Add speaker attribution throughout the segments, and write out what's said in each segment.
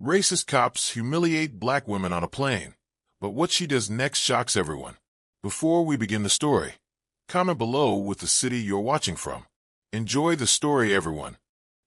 Speaker 1: Racist cops humiliate black women on a plane. But what she does next shocks everyone. Before we begin the story, comment below with the city you're watching from. Enjoy the story, everyone.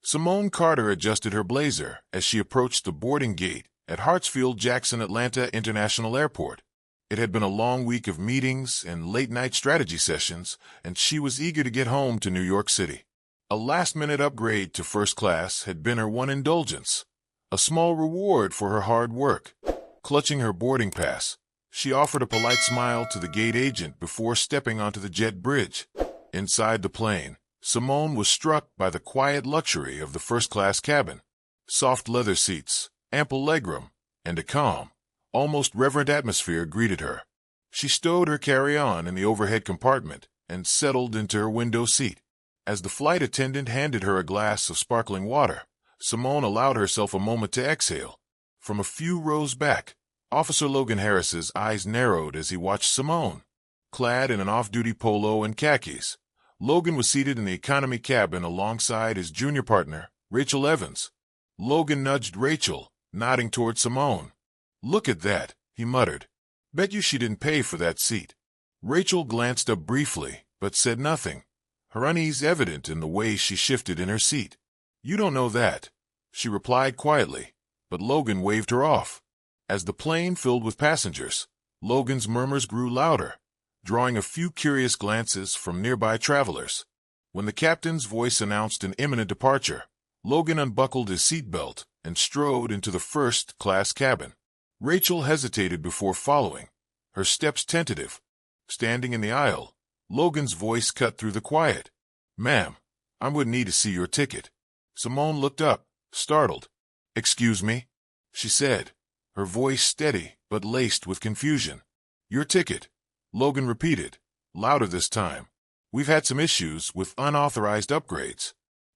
Speaker 1: Simone Carter adjusted her blazer as she approached the boarding gate at Hartsfield-Jackson Atlanta International Airport. It had been a long week of meetings and late-night strategy sessions, and she was eager to get home to New York City. A last-minute upgrade to first class had been her one indulgence, a small reward for her hard work. Clutching her boarding pass, she offered a polite smile to the gate agent before stepping onto the jet bridge. Inside the plane, Simone was struck by the quiet luxury of the first-class cabin. Soft leather seats, ample legroom, and a calm, almost reverent atmosphere greeted her. She stowed her carry-on in the overhead compartment and settled into her window seat. As the flight attendant handed her a glass of sparkling water, Simone allowed herself a moment to exhale. From a few rows back, Officer Logan Harris's eyes narrowed as he watched Simone. Clad in an off-duty polo and khakis, Logan was seated in the economy cabin alongside his junior partner, Rachel Evans. Logan nudged Rachel, nodding toward Simone. "Look at that," he muttered. "Bet you she didn't pay for that seat." Rachel glanced up briefly, but said nothing, her unease evident in the way she shifted in her seat. "You don't know that," she replied quietly, but Logan waved her off. As the plane filled with passengers, Logan's murmurs grew louder, drawing a few curious glances from nearby travelers. When the captain's voice announced an imminent departure, Logan unbuckled his seatbelt and strode into the first-class cabin. Rachel hesitated before following, her steps tentative. Standing in the aisle, Logan's voice cut through the quiet. "Ma'am, I would need to see your ticket." Simone looked up, startled. "Excuse me?" she said, her voice steady but laced with confusion. "Your ticket," Logan repeated, louder this time. "We've had some issues with unauthorized upgrades.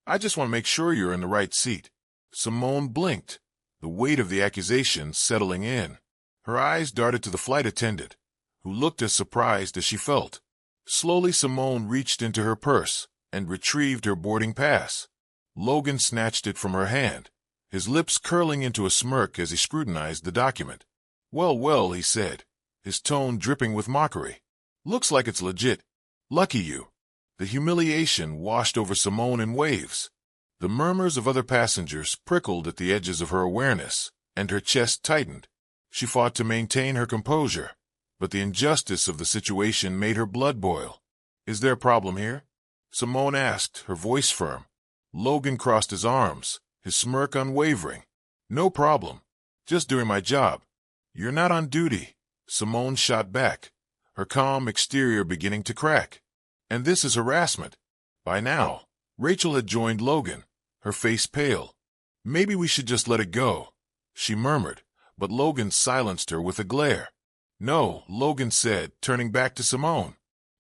Speaker 1: I just want to make sure you're in the right seat." Simone blinked, the weight of the accusation settling in. Her eyes darted to the flight attendant, who looked as surprised as she felt. Slowly Simone reached into her purse and retrieved her boarding pass. Logan snatched it from her hand, his lips curling into a smirk as he scrutinized the document. "Well, well," he said, his tone dripping with mockery. "Looks like it's legit. Lucky you." The humiliation washed over Simone in waves. The murmurs of other passengers prickled at the edges of her awareness, and her chest tightened. She fought to maintain her composure, but the injustice of the situation made her blood boil. "Is there a problem here?" Simone asked, her voice firm. Logan crossed his arms, his smirk unwavering. "No problem. Just doing my job." "You're not on duty," Simone shot back, her calm exterior beginning to crack. "And this is harassment." By now, Rachel had joined Logan, her face pale. "Maybe we should just let it go," she murmured, but Logan silenced her with a glare. "No," Logan said, turning back to Simone.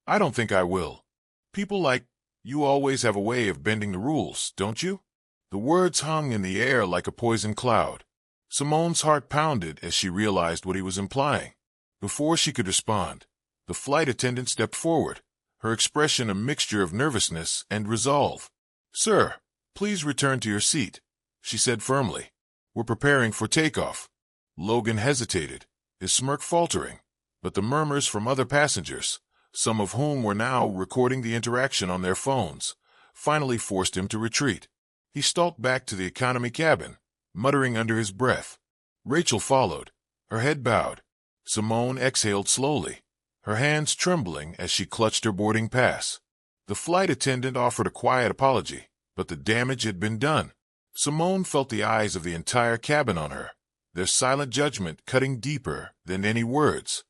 Speaker 1: "I don't think I will. People like you always have a way of bending the rules, don't you?" The words hung in the air like a poison cloud. Simone's heart pounded as she realized what he was implying. Before she could respond, the flight attendant stepped forward, her expression a mixture of nervousness and resolve. "Sir, please return to your seat," she said firmly. "We're preparing for takeoff." Logan hesitated, his smirk faltering, but the murmurs from other passengers, some of whom were now recording the interaction on their phones, finally forced him to retreat. He stalked back to the economy cabin, muttering under his breath. Rachel followed, her head bowed. Simone exhaled slowly, her hands trembling as she clutched her boarding pass. The flight attendant offered a quiet apology, but the damage had been done. Simone felt the eyes of the entire cabin on her, their silent judgment cutting deeper than any words.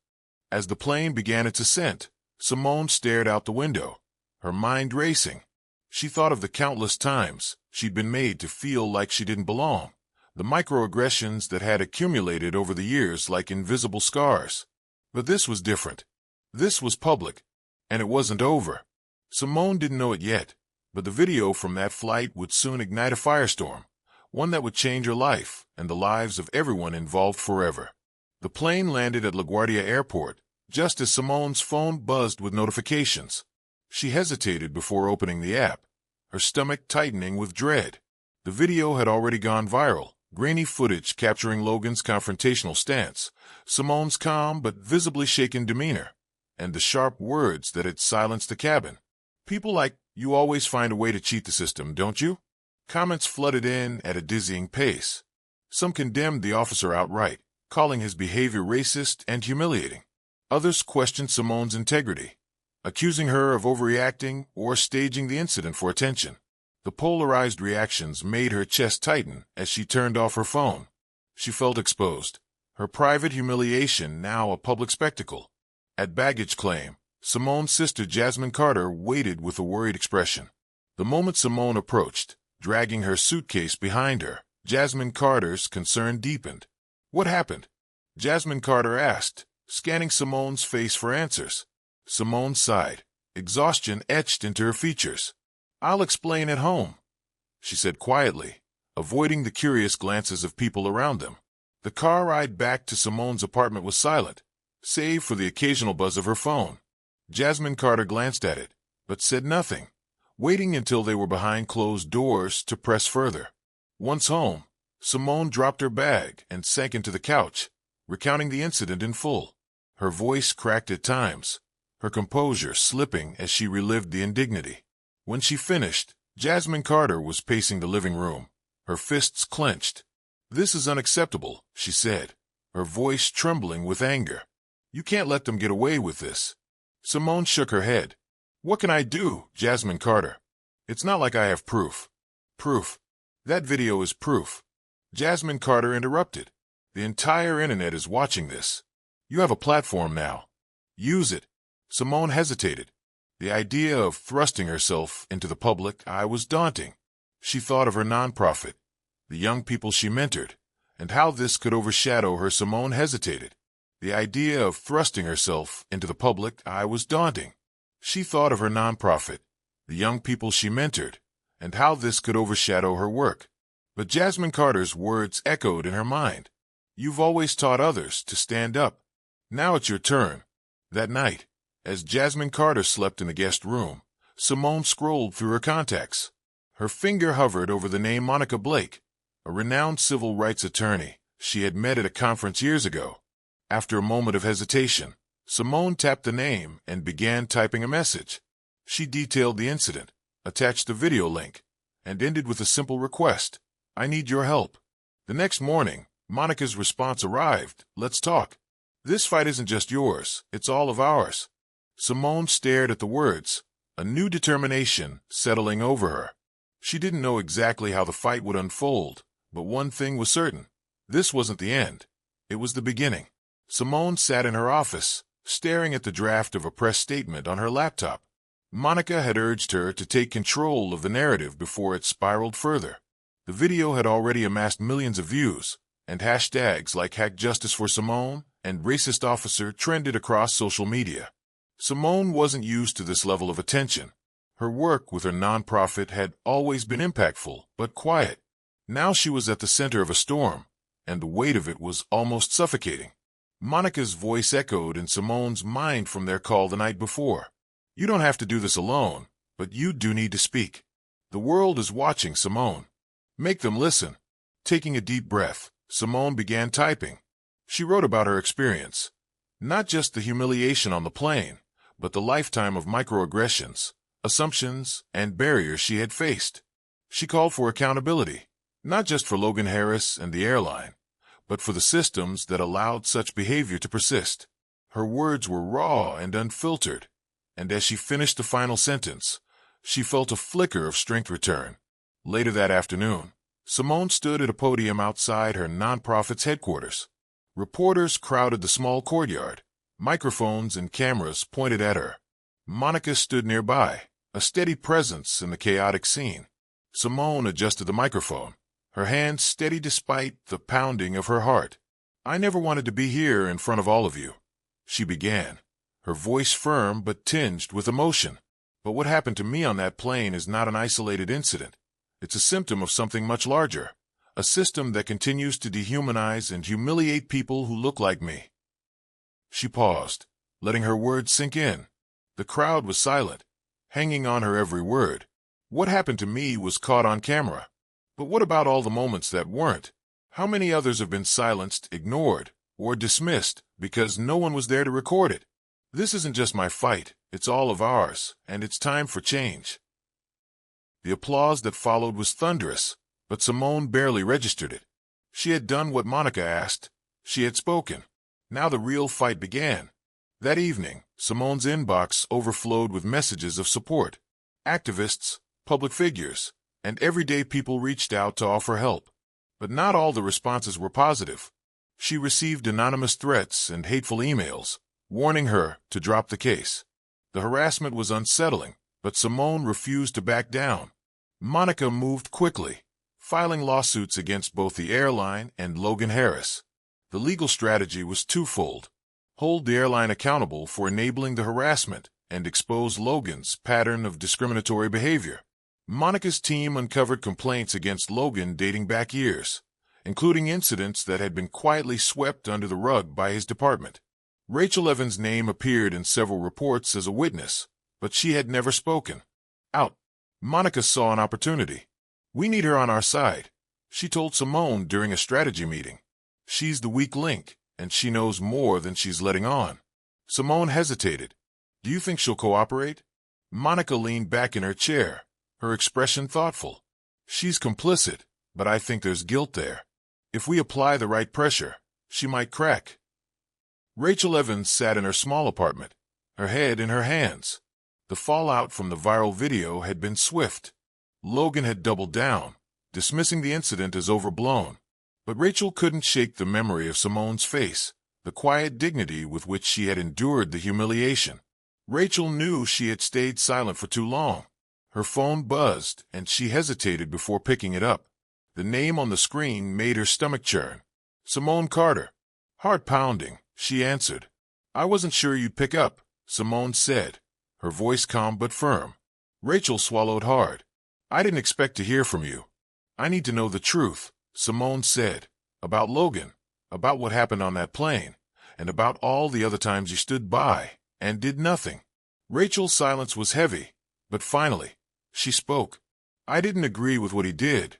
Speaker 1: As the plane began its ascent, Simone stared out the window, her mind racing. She thought of the countless times she'd been made to feel like she didn't belong, the microaggressions that had accumulated over the years like invisible scars. But this was different. This was public, and it wasn't over. Simone didn't know it yet, but the video from that flight would soon ignite a firestorm, one that would change her life and the lives of everyone involved forever. The plane landed at LaGuardia Airport just as Simone's phone buzzed with notifications. She hesitated before opening the app, her stomach tightening with dread. The video had already gone viral, Grainy footage capturing Logan's confrontational stance, Simone's calm but visibly shaken demeanor, and the sharp words that had silenced the cabin. People like, "You always find a way to cheat the system, don't you?" Comments flooded in at a dizzying pace. Some condemned the officer outright, calling his behavior racist and humiliating. Others questioned Simone's integrity, accusing her of overreacting or staging the incident for attention. The polarized reactions made her chest tighten as she turned off her phone. She felt exposed, her private humiliation now a public spectacle. At baggage claim, Simone's sister Jasmine Carter waited with a worried expression. The moment Simone approached, dragging her suitcase behind her, Jasmine Carter's concern deepened. "What happened?" Jasmine Carter asked, scanning Simone's face for answers. Simone sighed, exhaustion etched into her features. "I'll explain at home," she said quietly, avoiding the curious glances of people around them. The car ride back to Simone's apartment was silent, save for the occasional buzz of her phone. Jasmine Carter glanced at it, but said nothing, waiting until they were behind closed doors to press further. Once home, Simone dropped her bag and sank into the couch, recounting the incident in full. Her voice cracked at times, her composure slipping as she relived the indignity. When she finished, Jasmine Carter was pacing the living room, her fists clenched. "This is unacceptable," she said, her voice trembling with anger. "You can't let them get away with this." Simone shook her head. "What can I do, Jasmine Carter? It's not like I have proof." "Proof? That video is proof." Jasmine Carter interrupted. "The entire internet is watching this. You have a platform now. Use it." Simone hesitated. The idea of thrusting herself into the public eye was daunting. She thought of her nonprofit, the young people she mentored, and how this could overshadow her. Simone hesitated. The idea of thrusting herself into the public eye was daunting. She thought of her nonprofit, the young people she mentored, and how this could overshadow her work. But Jasmine Carter's words echoed in her mind. "You've always taught others to stand up. Now it's your turn." That night, as Jasmine Carter slept in the guest room, Simone scrolled through her contacts. Her finger hovered over the name Monica Blake, a renowned civil rights attorney she had met at a conference years ago. After a moment of hesitation, Simone tapped the name and began typing a message. She detailed the incident, attached the video link, and ended with a simple request: "I need your help." The next morning, Monica's response arrived: "Let's talk. This fight isn't just yours, it's all of ours." Simone stared at the words, a new determination settling over her. She didn't know exactly how the fight would unfold, but one thing was certain. This wasn't the end. It was the beginning. Simone sat in her office, staring at the draft of a press statement on her laptop. Monica had urged her to take control of the narrative before it spiraled further. The video had already amassed millions of views, and hashtags like #HackJusticeForSimone and Racist Officer trended across social media. Simone wasn't used to this level of attention. Her work with her nonprofit had always been impactful, but quiet. Now she was at the center of a storm, and the weight of it was almost suffocating. Monica's voice echoed in Simone's mind from their call the night before. "You don't have to do this alone, but you do need to speak. The world is watching, Simone. Make them listen." Taking a deep breath, Simone began typing. She wrote about her experience, not just the humiliation on the plane, but the lifetime of microaggressions, assumptions, and barriers she had faced. She called for accountability, not just for Logan Harris and the airline, but for the systems that allowed such behavior to persist. Her words were raw and unfiltered, and as she finished the final sentence, she felt a flicker of strength return. Later that afternoon, Simone stood at a podium outside her nonprofit's headquarters. Reporters crowded the small courtyard, microphones and cameras pointed at her. Monica stood nearby, a steady presence in the chaotic scene. Simone adjusted the microphone, her hands steady despite the pounding of her heart. "I never wanted to be here in front of all of you," she began, her voice firm but tinged with emotion. "But what happened to me on that plane is not an isolated incident. It's a symptom of something much larger, a system that continues to dehumanize and humiliate people who look like me." She paused, letting her words sink in. The crowd was silent, hanging on her every word. What happened to me was caught on camera. But what about all the moments that weren't? How many others have been silenced, ignored, or dismissed because no one was there to record it? This isn't just my fight, it's all of ours, and it's time for change. The applause that followed was thunderous, but Simone barely registered it. She had done what Monica asked. She had spoken. Now the real fight began. That evening, Simone's inbox overflowed with messages of support. Activists, public figures, and everyday people reached out to offer help. But not all the responses were positive. She received anonymous threats and hateful emails, warning her to drop the case. The harassment was unsettling, but Simone refused to back down. Monica moved quickly, filing lawsuits against both the airline and Logan Harris. The legal strategy was twofold: hold the airline accountable for enabling the harassment and expose Logan's pattern of discriminatory behavior. Monica's team uncovered complaints against Logan dating back years, including incidents that had been quietly swept under the rug by his department. Rachel Evans' name appeared in several reports as a witness, but she had never spoken out. Monica saw an opportunity. "We need her on our side," she told Simone during a strategy meeting. "She's the weak link, and she knows more than she's letting on." Simone hesitated. "Do you think she'll cooperate?" Monica leaned back in her chair, her expression thoughtful. "She's complicit, but I think there's guilt there. If we apply the right pressure, she might crack." Rachel Evans sat in her small apartment, her head in her hands. The fallout from the viral video had been swift. Logan had doubled down, dismissing the incident as overblown. But Rachel couldn't shake the memory of Simone's face, the quiet dignity with which she had endured the humiliation. Rachel knew she had stayed silent for too long. Her phone buzzed, and she hesitated before picking it up. The name on the screen made her stomach churn. "Simone Carter." Heart pounding, she answered. "I wasn't sure you'd pick up," Simone said, her voice calm but firm. Rachel swallowed hard. "I didn't expect to hear from you. I need to know the truth," Simone said, "about Logan, about what happened on that plane, and about all the other times you stood by and did nothing." Rachel's silence was heavy, but finally, she spoke. "I didn't agree with what he did,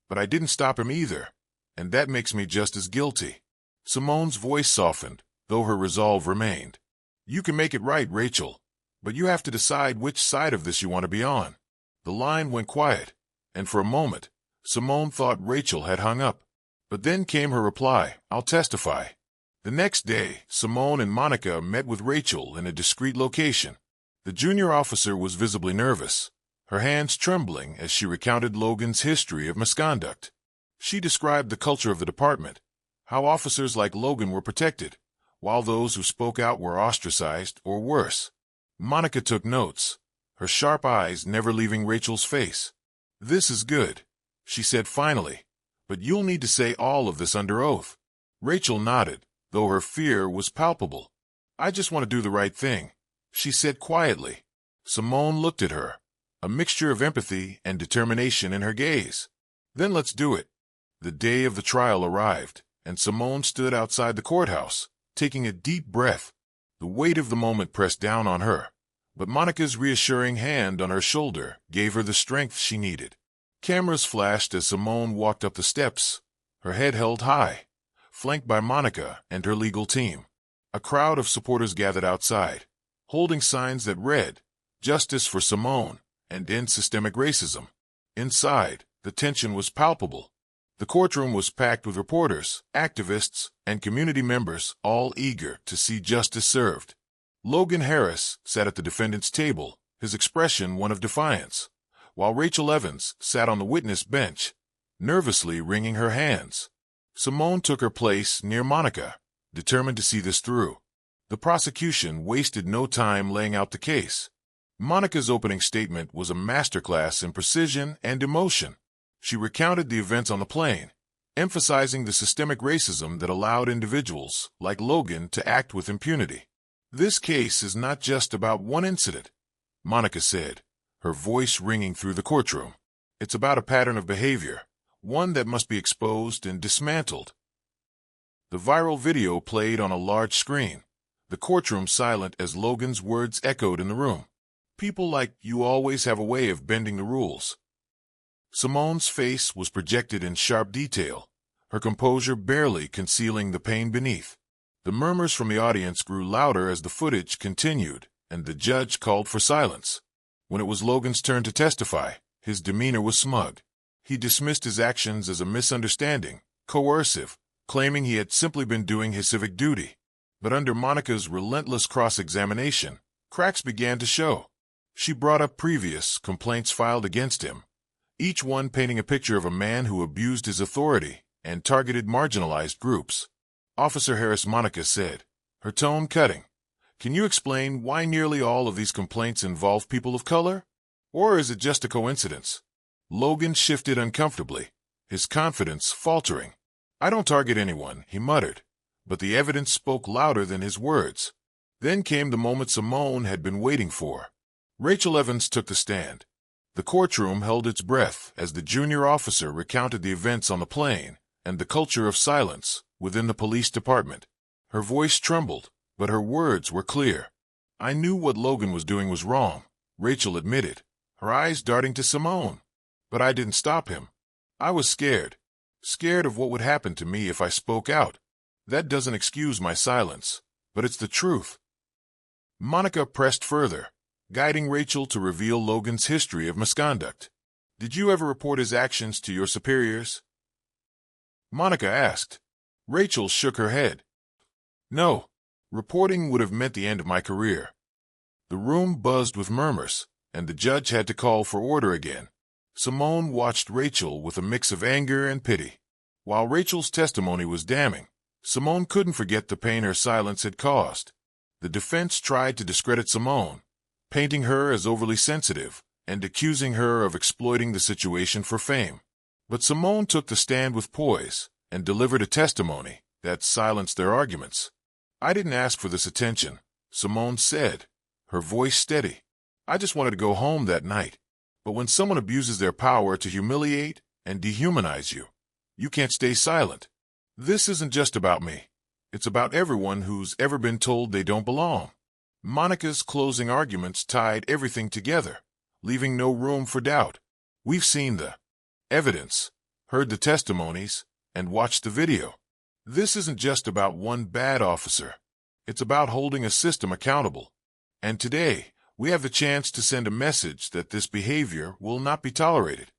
Speaker 1: but I didn't stop him either, and that makes me just as guilty." Simone's voice softened, though her resolve remained. "You can make it right, Rachel, but you have to decide which side of this you want to be on." The line went quiet, and for a moment, Simone thought Rachel had hung up. But then came her reply, "I'll testify." The next day, Simone and Monica met with Rachel in a discreet location. The junior officer was visibly nervous, her hands trembling as she recounted Logan's history of misconduct. She described the culture of the department, how officers like Logan were protected, while those who spoke out were ostracized or worse. Monica took notes, her sharp eyes never leaving Rachel's face. "This is good," she said finally, "but you'll need to say all of this under oath." Rachel nodded, though her fear was palpable. "I just want to do the right thing," she said quietly. Simone looked at her, a mixture of empathy and determination in her gaze. "Then let's do it." The day of the trial arrived, and Simone stood outside the courthouse, taking a deep breath. The weight of the moment pressed down on her, but Monica's reassuring hand on her shoulder gave her the strength she needed. Cameras flashed as Simone walked up the steps, her head held high, flanked by Monica and her legal team. A crowd of supporters gathered outside, holding signs that read, "Justice for Simone," and "End Systemic Racism." Inside, the tension was palpable. The courtroom was packed with reporters, activists, and community members, all eager to see justice served. Logan Harris sat at the defendant's table, his expression one of defiance, while Rachel Evans sat on the witness bench, nervously wringing her hands. Simone took her place near Monica, determined to see this through. The prosecution wasted no time laying out the case. Monica's opening statement was a masterclass in precision and emotion. She recounted the events on the plane, emphasizing the systemic racism that allowed individuals like Logan to act with impunity. "This case is not just about one incident," Monica said, her voice ringing through the courtroom. "It's about a pattern of behavior, one that must be exposed and dismantled." The viral video played on a large screen, the courtroom silent as Logan's words echoed in the room. "People like you always have a way of bending the rules." Simone's face was projected in sharp detail, her composure barely concealing the pain beneath. The murmurs from the audience grew louder as the footage continued, and the judge called for silence. When it was Logan's turn to testify, his demeanor was smug. He dismissed his actions as a misunderstanding, coercive, claiming he had simply been doing his civic duty. But under Monica's relentless cross-examination, cracks began to show. She brought up previous complaints filed against him, each one painting a picture of a man who abused his authority and targeted marginalized groups. Officer Harris, Monica said, her tone cutting, "Can you explain why nearly all of these complaints involve people of color? Or is it just a coincidence?" Logan shifted uncomfortably, his confidence faltering. "I don't target anyone," he muttered, but the evidence spoke louder than his words. Then came the moment Simone had been waiting for. Rachel Evans took the stand. The courtroom held its breath as the junior officer recounted the events on the plane and the culture of silence within the police department. Her voice trembled, but her words were clear. "I knew what Logan was doing was wrong," Rachel admitted, her eyes darting to Simone. "But I didn't stop him. I was scared. Scared of what would happen to me if I spoke out. That doesn't excuse my silence, but it's the truth." Monica pressed further, guiding Rachel to reveal Logan's history of misconduct. "Did you ever report his actions to your superiors?" Monica asked. Rachel shook her head. "No. Reporting would have meant the end of my career." The room buzzed with murmurs, and the judge had to call for order again. Simone watched Rachel with a mix of anger and pity. While Rachel's testimony was damning, Simone couldn't forget the pain her silence had caused. The defense tried to discredit Simone, painting her as overly sensitive and accusing her of exploiting the situation for fame. But Simone took the stand with poise and delivered a testimony that silenced their arguments. "I didn't ask for this attention," Simone said, her voice steady. "I just wanted to go home that night. But when someone abuses their power to humiliate and dehumanize you, you can't stay silent. This isn't just about me. It's about everyone who's ever been told they don't belong." Monica's closing arguments tied everything together, leaving no room for doubt. "We've seen the evidence, heard the testimonies, and watched the video. This isn't just about one bad officer. It's about holding a system accountable. And today, we have the chance to send a message that this behavior will not be tolerated."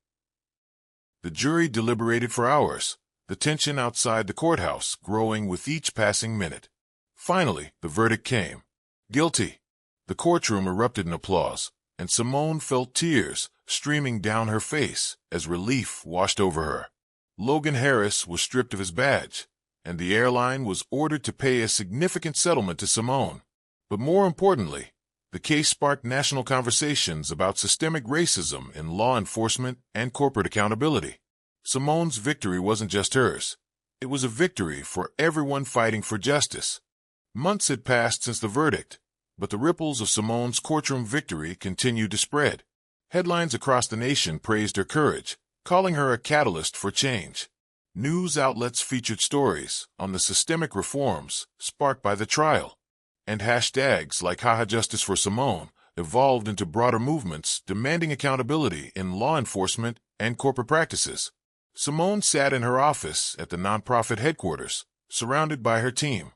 Speaker 1: The jury deliberated for hours, the tension outside the courthouse growing with each passing minute. Finally, the verdict came. Guilty. The courtroom erupted in applause, and Simone felt tears streaming down her face as relief washed over her. Logan Harris was stripped of his badge, and the airline was ordered to pay a significant settlement to Simone. But more importantly, the case sparked national conversations about systemic racism in law enforcement and corporate accountability. Simone's victory wasn't just hers. It was a victory for everyone fighting for justice. Months had passed since the verdict, but the ripples of Simone's courtroom victory continued to spread. Headlines across the nation praised her courage, calling her a catalyst for change. News outlets featured stories on the systemic reforms sparked by the trial, and hashtags like "Haha Justice for Simone" evolved into broader movements demanding accountability in law enforcement and corporate practices. Simone sat in her office at the nonprofit headquarters, surrounded by her team.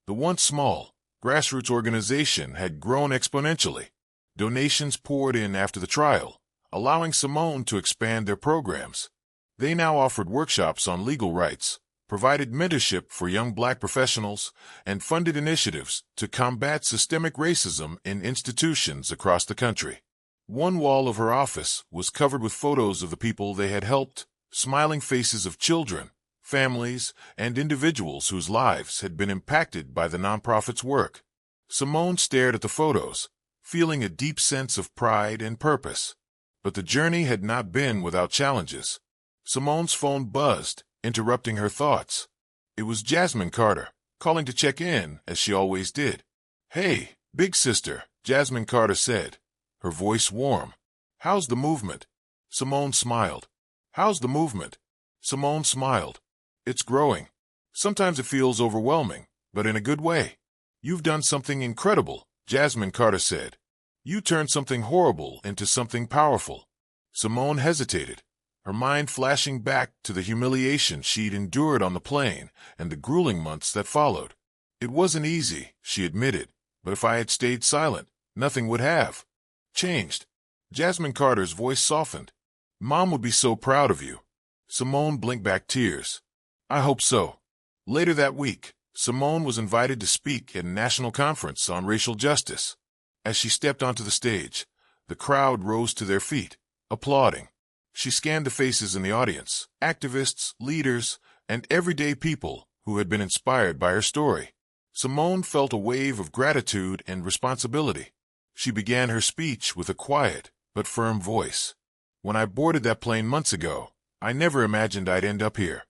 Speaker 1: The once small, grassroots organization had grown exponentially. Donations poured in after the trial, allowing Simone to expand their programs. They now offered workshops on legal rights, provided mentorship for young Black professionals, and funded initiatives to combat systemic racism in institutions across the country. One wall of her office was covered with photos of the people they had helped, smiling faces of children, families, and individuals whose lives had been impacted by the nonprofit's work. Simone stared at the photos, feeling a deep sense of pride and purpose. But the journey had not been without challenges. Simone's phone buzzed, interrupting her thoughts. It was Jasmine Carter, calling to check in, as she always did. "Hey, big sister," Jasmine Carter said, her voice warm. "How's the movement?" Simone smiled. "How's the movement?" Simone smiled. "It's growing. Sometimes it feels overwhelming, but in a good way." "You've done something incredible," Jasmine Carter said. "You turned something horrible into something powerful." Simone hesitated, her mind flashing back to the humiliation she'd endured on the plane and the grueling months that followed. It wasn't easy, she admitted, but if I had stayed silent, nothing would have changed. Jasmine Carter's voice softened. Mom would be so proud of you. Simone blinked back tears. I hope so. Later that week, Simone was invited to speak at a national conference on racial justice. As she stepped onto the stage, the crowd rose to their feet, applauding. She scanned the faces in the audience, activists, leaders, and everyday people who had been inspired by her story. Simone felt a wave of gratitude and responsibility. She began her speech with a quiet but firm voice. When I boarded that plane months ago, I never imagined I'd end up here.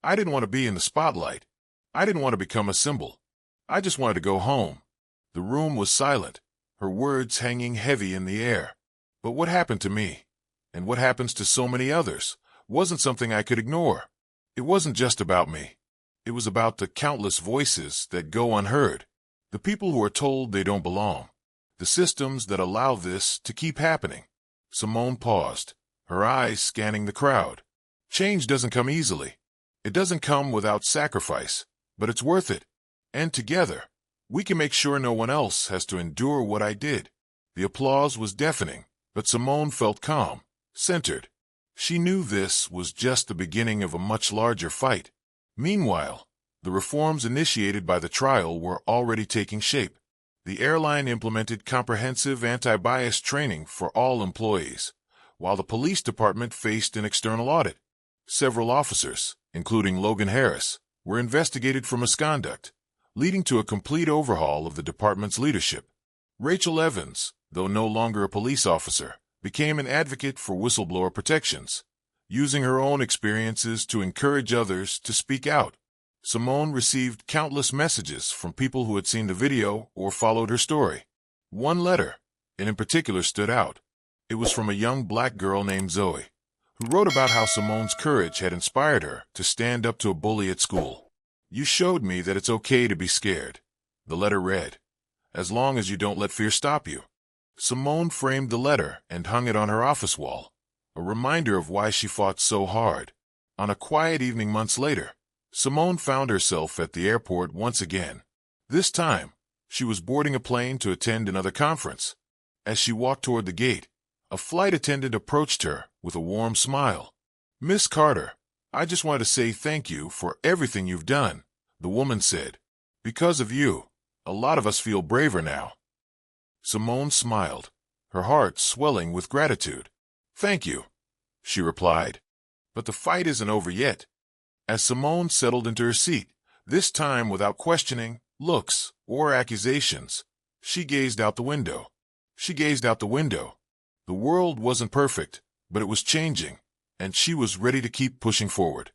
Speaker 1: I didn't want to be in the spotlight. I didn't want to become a symbol. I just wanted to go home. The room was silent, her words hanging heavy in the air. But what happened to me, and what happens to so many others, wasn't something I could ignore. It wasn't just about me. It was about the countless voices that go unheard, the people who are told they don't belong, the systems that allow this to keep happening. Simone paused, her eyes scanning the crowd. Change doesn't come easily. It doesn't come without sacrifice, but it's worth it. And together, we can make sure no one else has to endure what I did. The applause was deafening, but Simone felt calm, centered. She knew this was just the beginning of a much larger fight. Meanwhile, the reforms initiated by the trial were already taking shape. The airline implemented comprehensive anti-bias training for all employees, while the police department faced an external audit. Several officers, including Logan Harris, were investigated for misconduct, leading to a complete overhaul of the department's leadership. Rachel Evans, though no longer a police officer, became an advocate for whistleblower protections, using her own experiences to encourage others to speak out. Simone received countless messages from people who had seen the video or followed her story. One letter, and in particular, stood out. It was from a young black girl named Zoe, who wrote about how Simone's courage had inspired her to stand up to a bully at school. You showed me that it's okay to be scared, the letter read, as long as you don't let fear stop you. Simone framed the letter and hung it on her office wall, a reminder of why she fought so hard. On a quiet evening months later, Simone found herself at the airport once again. This time, she was boarding a plane to attend another conference. As she walked toward the gate, a flight attendant approached her with a warm smile. Miss Carter, I just wanted to say thank you for everything you've done, the woman said. Because of you, a lot of us feel braver now. Simone smiled, her heart swelling with gratitude. Thank you, she replied. But the fight isn't over yet. As Simone settled into her seat, this time without questioning, looks, or accusations, she gazed out the window. She gazed out the window. The world wasn't perfect, but it was changing, and she was ready to keep pushing forward.